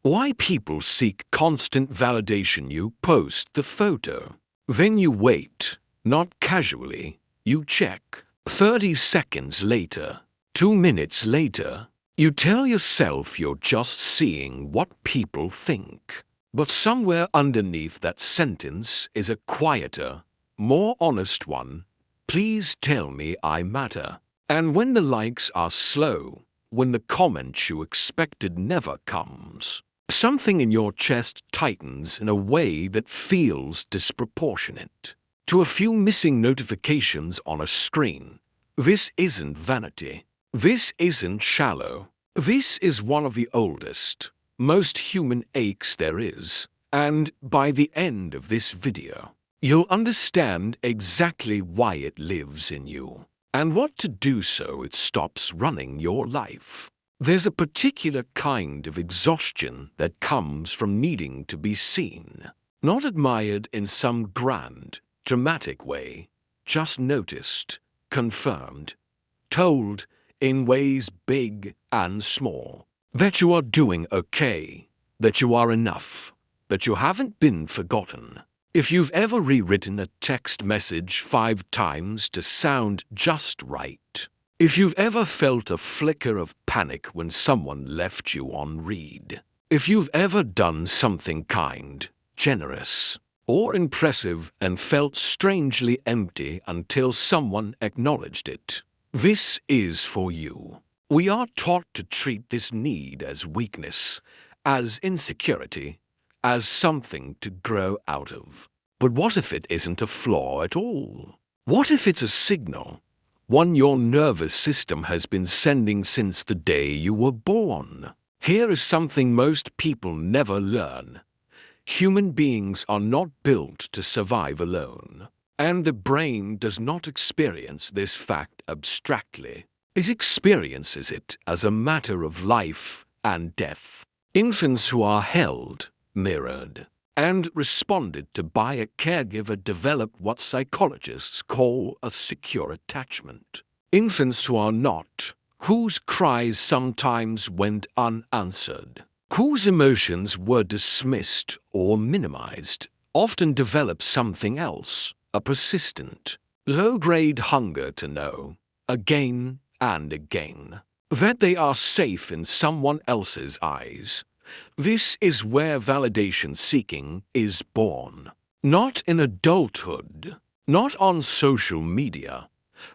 Why people seek constant validation. You post the photo. Then you wait, not casually. You check. 30 seconds later, 2 minutes later, you tell yourself you're just seeing what people think. But somewhere underneath that sentence is a quieter, more honest one. Please tell me I matter. And when the likes are slow, when the comment you expected never comes, something in your chest tightens in a way that feels disproportionate to a few missing notifications on a screen. This isn't vanity. This isn't shallow. This is one of the oldest, most human aches there is. And by the end of this video, you'll understand exactly why it lives in you and what to do so it stops running your life. There's a particular kind of exhaustion that comes from needing to be seen, not admired in some grand, dramatic way, just noticed, confirmed, told in ways big and small, that you are doing okay, that you are enough, that you haven't been forgotten. If you've ever rewritten a text message 5 times to sound just right, if you've ever felt a flicker of panic when someone left you on read, if you've ever done something kind, generous, or impressive and felt strangely empty until someone acknowledged it, this is for you. We are taught to treat this need as weakness, as insecurity, as something to grow out of. But what if it isn't a flaw at all? What if it's a signal, one your nervous system has been sending since the day you were born? Here is something most people never learn. Human beings are not built to survive alone, and the brain does not experience this fact abstractly. It experiences it as a matter of life and death. Infants who are held, mirrored, and responded to by a caregiver develop what psychologists call a secure attachment. Infants who are not, whose cries sometimes went unanswered, whose emotions were dismissed or minimized, often develop something else, a persistent, low-grade hunger to know, again and again, that they are safe in someone else's eyes. This is where validation seeking is born. Not in adulthood, not on social media,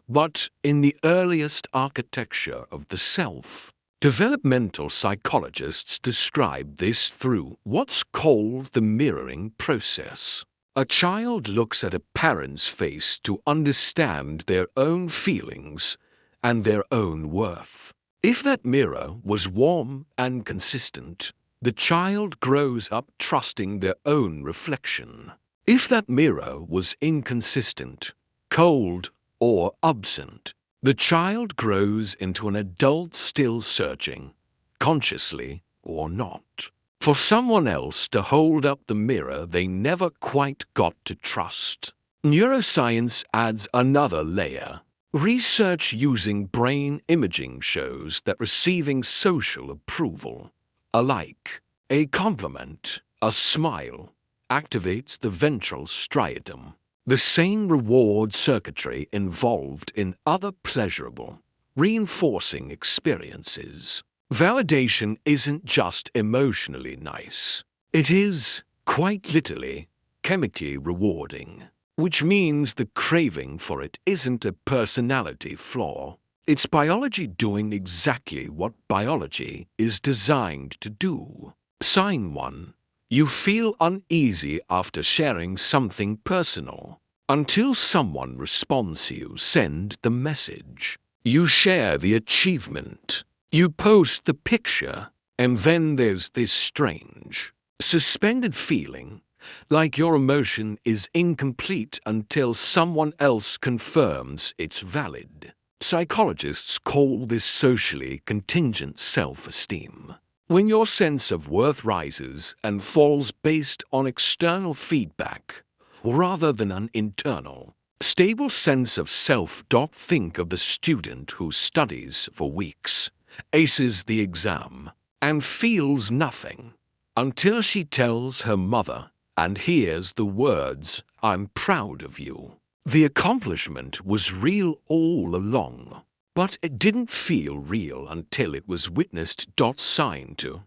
but in the earliest architecture of the self. Developmental psychologists describe this through what's called the mirroring process. A child looks at a parent's face to understand their own feelings and their own worth. If that mirror was warm and consistent, the child grows up trusting their own reflection. If that mirror was inconsistent, cold, or absent, the child grows into an adult still searching, consciously or not, for someone else to hold up the mirror they never quite got to trust. Neuroscience adds another layer. Research using brain imaging shows that receiving social approval, a like, a compliment, a smile, activates the ventral striatum, the same reward circuitry involved in other pleasurable, reinforcing experiences. Validation isn't just emotionally nice. It is, quite literally, chemically rewarding, which means the craving for it isn't a personality flaw. It's biology doing exactly what biology is designed to do. Sign 1. You feel uneasy after sharing something personal. Until someone responds to you, send the message. You share the achievement. You post the picture. And then there's this strange, suspended feeling, like your emotion is incomplete until someone else confirms it's valid. Psychologists call this socially contingent self-esteem. When your sense of worth rises and falls based on external feedback, rather than an internal, stable sense of self. Think of the student who studies for weeks, aces the exam, and feels nothing, until she tells her mother and hears the words, "I'm proud of you." The accomplishment was real all along, but it didn't feel real until it was witnessed. Sign to.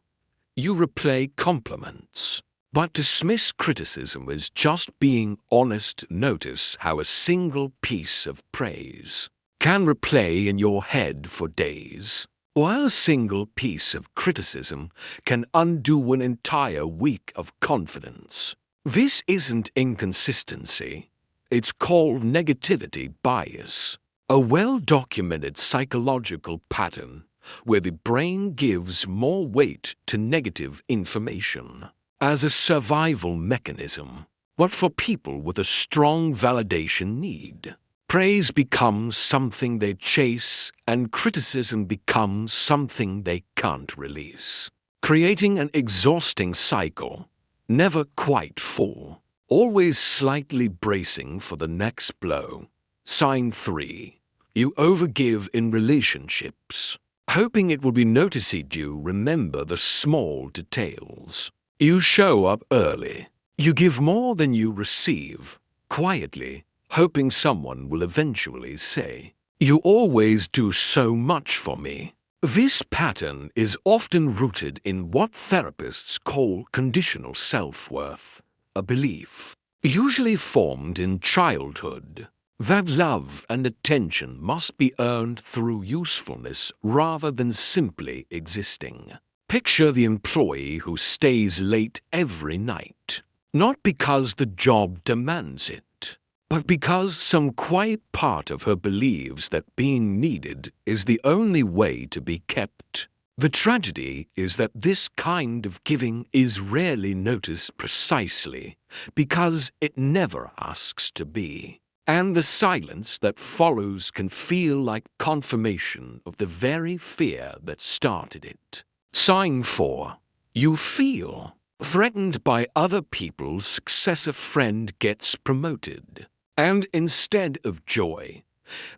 You replay compliments, but dismiss criticism as just being honest. Notice how a single piece of praise can replay in your head for days, while a single piece of criticism can undo an entire week of confidence. This isn't inconsistency. It's called negativity bias, a well-documented psychological pattern where the brain gives more weight to negative information as a survival mechanism. But for people with a strong validation need, praise becomes something they chase and criticism becomes something they can't release, creating an exhausting cycle, never quite full, always slightly bracing for the next blow. Sign 3. You overgive in relationships, hoping it will be noticed. You remember the small details. You show up early. You give more than you receive, quietly, hoping someone will eventually say, "You always do so much for me." This pattern is often rooted in what therapists call conditional self-worth, a belief, usually formed in childhood, that love and attention must be earned through usefulness rather than simply existing. Picture the employee who stays late every night, not because the job demands it, but because some quiet part of her believes that being needed is the only way to be kept. The tragedy is that this kind of giving is rarely noticed precisely because it never asks to be. And the silence that follows can feel like confirmation of the very fear that started it. Sign 4. You feel threatened by other people's success. A friend gets promoted, and instead of joy,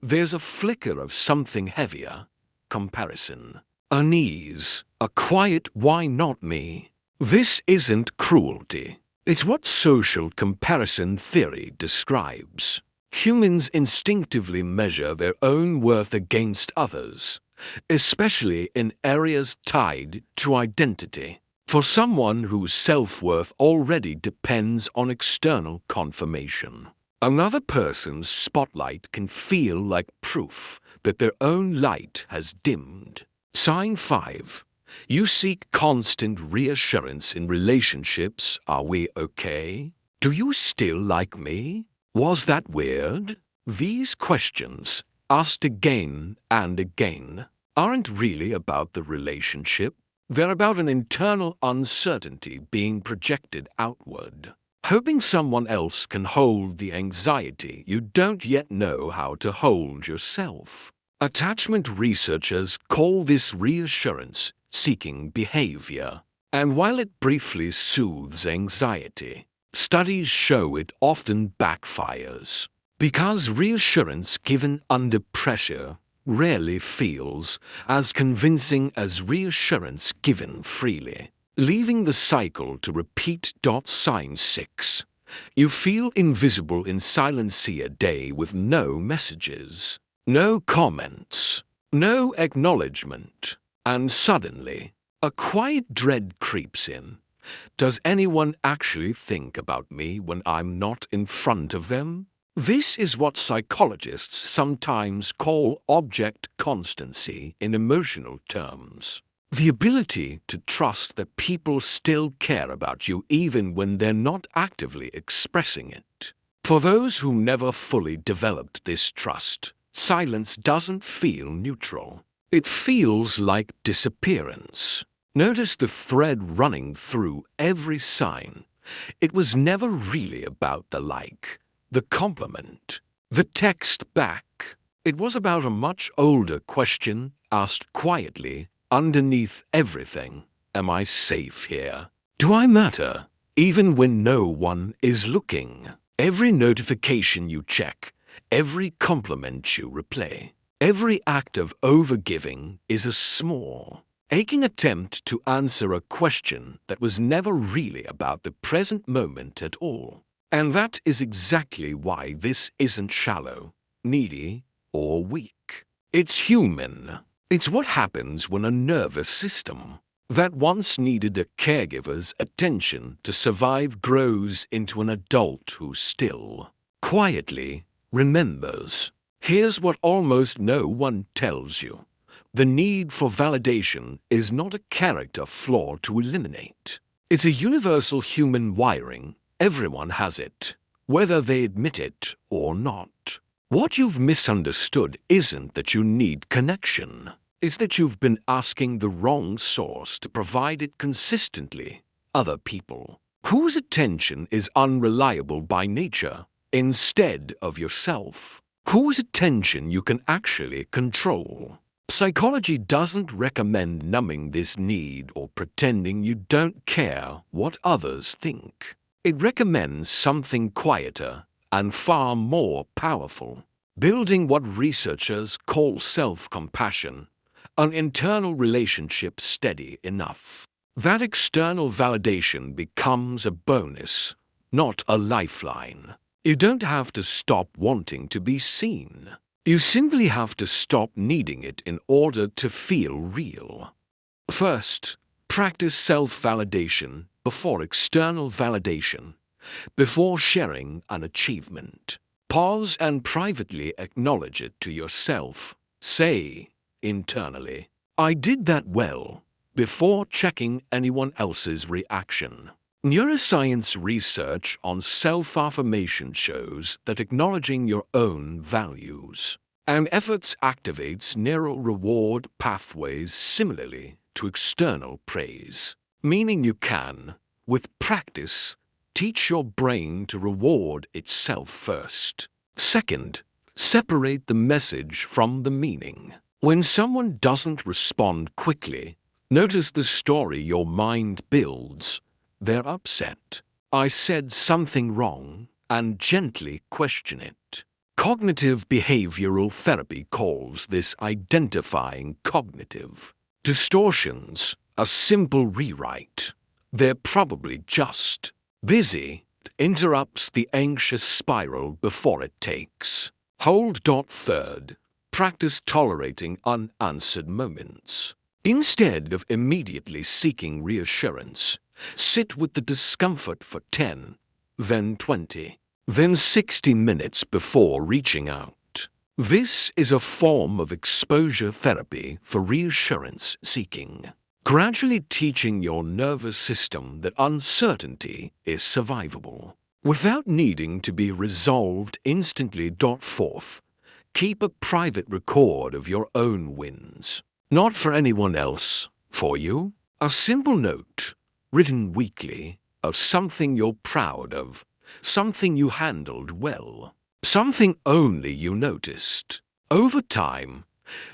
there's a flicker of something heavier, comparison. Unease, a quiet "why not me?" This isn't cruelty. It's what social comparison theory describes. Humans instinctively measure their own worth against others, especially in areas tied to identity. For someone whose self-worth already depends on external confirmation, another person's spotlight can feel like proof that their own light has dimmed. Sign 5. You seek constant reassurance in relationships. Are we okay? Do you still like me? Was that weird? These questions, asked again and again, aren't really about the relationship. They're about an internal uncertainty being projected outward, hoping someone else can hold the anxiety you don't yet know how to hold yourself. Attachment researchers call this reassurance-seeking behavior, and while it briefly soothes anxiety, studies show it often backfires, because reassurance given under pressure rarely feels as convincing as reassurance given freely, leaving the cycle to repeat. Sign 6. You feel invisible in silence. A day with no messages, no comments, no acknowledgement, and suddenly, a quiet dread creeps in. Does anyone actually think about me when I'm not in front of them? This is what psychologists sometimes call object constancy in emotional terms. The ability to trust that people still care about you even when they're not actively expressing it. For those who never fully developed this trust, silence doesn't feel neutral. It feels like disappearance. Notice the thread running through every sign. It was never really about the like, the compliment, the text back. It was about a much older question asked quietly underneath everything. Am I safe here? Do I matter? Even when no one is looking. Every notification you check, every compliment you replay, every act of overgiving is a small, aching attempt to answer a question that was never really about the present moment at all. And that is exactly why this isn't shallow, needy, or weak. It's human. It's what happens when a nervous system that once needed a caregiver's attention to survive grows into an adult who still, quietly, remembers. Here's what almost no one tells you. The need for validation is not a character flaw to eliminate. It's a universal human wiring. Everyone has it, whether they admit it or not. What you've misunderstood isn't that you need connection. It's that you've been asking the wrong source to provide it consistently. Other people, whose attention is unreliable by nature, instead of yourself, whose attention you can actually control. Psychology doesn't recommend numbing this need or pretending you don't care what others think. It recommends something quieter and far more powerful, building what researchers call self-compassion, an internal relationship steady enough that external validation becomes a bonus, not a lifeline. You don't have to stop wanting to be seen. You simply have to stop needing it in order to feel real. First, practice self-validation before external validation. Before sharing an achievement, pause and privately acknowledge it to yourself. Say, internally, "I did that well," before checking anyone else's reaction. Neuroscience research on self-affirmation shows that acknowledging your own values and efforts activates neural reward pathways similarly to external praise, meaning you can, with practice, teach your brain to reward itself first. Second, separate the message from the meaning. When someone doesn't respond quickly, notice the story your mind builds. They're upset. I said something wrong, and gently question it. Cognitive behavioral therapy calls this identifying cognitive distortions. A simple rewrite. They're probably just busy interrupts the anxious spiral before it takes hold. Third, practice tolerating unanswered moments. Instead of immediately seeking reassurance, sit with the discomfort for 10, then 20, then 60 minutes before reaching out. This is a form of exposure therapy for reassurance seeking, gradually teaching your nervous system that uncertainty is survivable, without needing to be resolved instantly. Fourth, keep a private record of your own wins. Not for anyone else, for you. A simple note, written weekly, of something you're proud of, something you handled well, something only you noticed. Over time,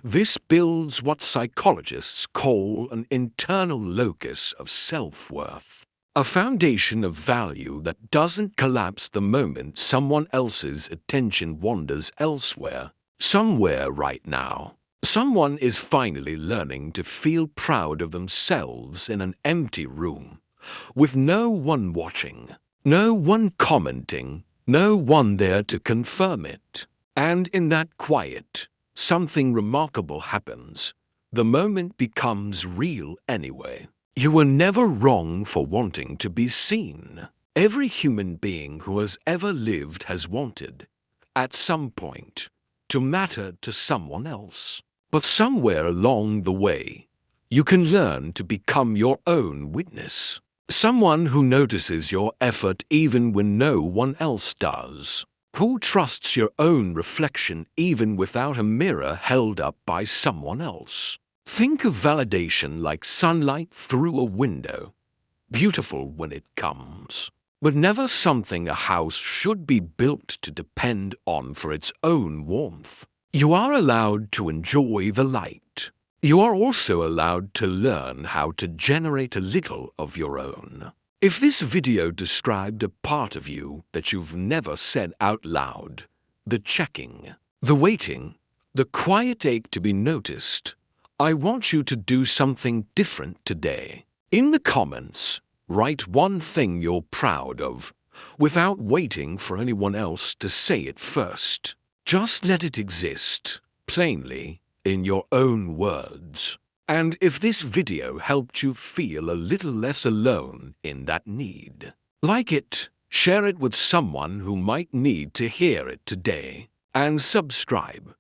this builds what psychologists call an internal locus of self-worth, a foundation of value that doesn't collapse the moment someone else's attention wanders elsewhere. Somewhere right now, someone is finally learning to feel proud of themselves in an empty room, with no one watching, no one commenting, no one there to confirm it. And in that quiet, something remarkable happens. The moment becomes real anyway. You were never wrong for wanting to be seen. Every human being who has ever lived has wanted, at some point, to matter to someone else. But somewhere along the way, you can learn to become your own witness. Someone who notices your effort even when no one else does. Who trusts your own reflection even without a mirror held up by someone else. Think of validation like sunlight through a window. Beautiful when it comes, but never something a house should be built to depend on for its own warmth. You are allowed to enjoy the light. You are also allowed to learn how to generate a little of your own. If this video described a part of you that you've never said out loud, the checking, the waiting, the quiet ache to be noticed, I want you to do something different today. In the comments, write one thing you're proud of, without waiting for anyone else to say it first. Just let it exist, plainly, in your own words. And if this video helped you feel a little less alone in that need, like it, share it with someone who might need to hear it today, and subscribe,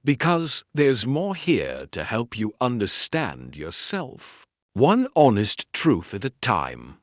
because there's more here to help you understand yourself. One honest truth at a time.